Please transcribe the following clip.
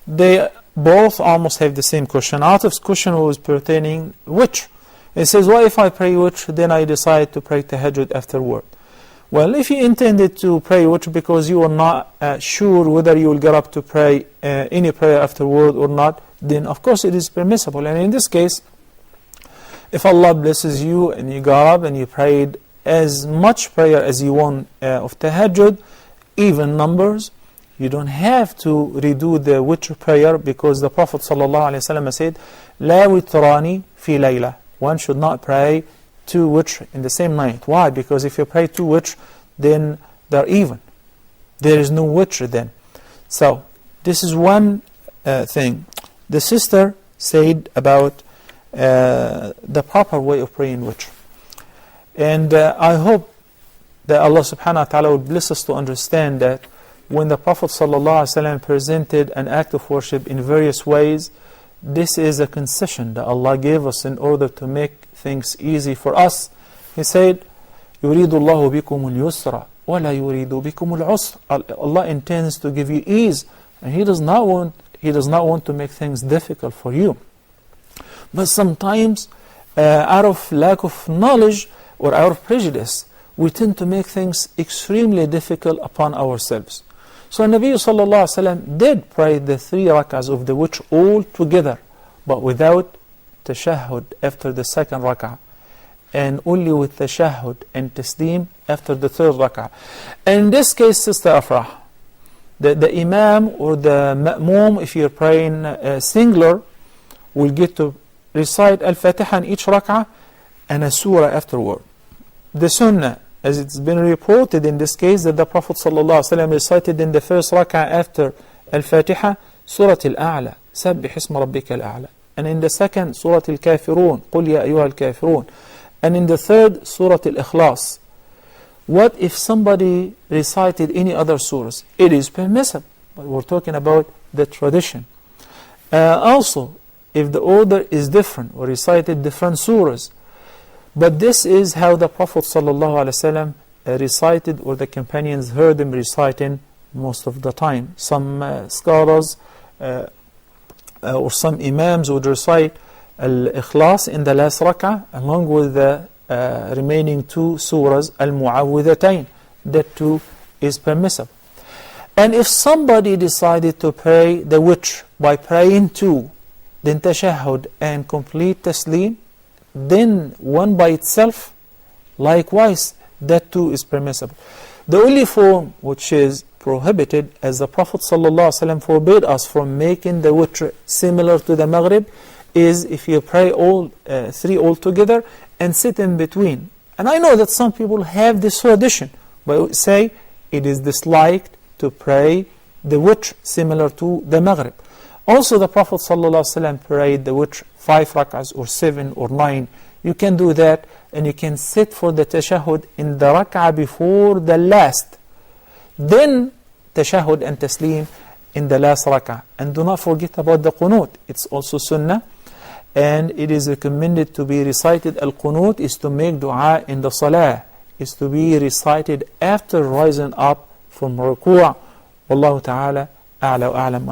they both almost have the same question. Atif's question was pertaining witr. It says, what if I pray witr, then I decide to pray tahajjud afterward? Well, if you intended to pray witr because you are not sure whether you will get up to pray any prayer afterward or not, then of course it is permissible. And in this case, if Allah blesses you and you got up and you prayed as much prayer as you want of tahajjud, even numbers, you don't have to redo the witr prayer, because the Prophet ﷺ said, لا witrani fi layla. One should not pray two witr in the same night. Why? Because if you pray two witr, then they're even. There is no witr then. So this is one thing. The sister said about the proper way of praying witr. And I hope that Allah subhanahu wa ta'ala would bless us to understand that when the Prophet ﷺ presented an act of worship in various ways, this is a concession that Allah gave us in order to make things easy for us. He said, يُرِيدُ اللَّهُ بِكُمُ الْيُسْرَ وَلَا يُرِيدُ بِكُمُ الْعُسْرَ. Allah intends to give you ease, and He does not want to make things difficult for you. But sometimes, out of lack of knowledge or out of prejudice, we tend to make things extremely difficult upon ourselves. So Nabi sallallahu alaihi wasallam did pray the 3 rak'ahs of the witr all together, but without tashahhud after the 2nd rak'ah, and only with tashahhud and taslim after the 3rd rak'ah. And in this case, Sister Afrah, the imam or the ma'mum, if you're praying singular, will get to recite al-Fatiha in each rak'ah and a surah afterward. The sunnah, as it's been reported in this case, that the Prophet ﷺ recited in the 1st rak'ah after al-Fatiha, Surah Al-A'la, Sabbih Isma Rabbika Al-A'la. And in the 2nd, Surah Al-Kafirun, Qul Ya Ayyuha Al-Kafirun. And in the 3rd, Surah Al-Ikhlas. What if somebody recited any other surahs? It is permissible, but we're talking about the tradition. Also, if the order is different or recited different surahs, but this is how the Prophet ﷺ recited, or the companions heard him reciting most of the time. Some scholars or some imams would recite Al-Ikhlas in the last rak'ah along with the remaining 2 surahs, Al-Mu'awwidhatayn. That too is permissible. And if somebody decided to pray the witr by praying 2, then tashahhud and complete taslim, then one by itself, likewise, that too is permissible. The only form which is prohibited, as the Prophet ﷺ forbade us from making the witr similar to the maghrib, is if you pray all 3 all together and sit in between. And I know that some people have this tradition, but say it is disliked to pray the witr similar to the maghrib. Also, the Prophet ﷺ prayed the witr 5 rak'ahs or 7 or 9. You can do that, and you can sit for the tashahhud in the rak'ah before the last. Then tashahhud and taslim in the last rak'ah. And do not forget about the qunut. It's also sunnah, and it is recommended to be recited. Al-qunut is to make dua in the salah, is to be recited after rising up from ruku'. Wallahu ta'ala a'la wa a'lam.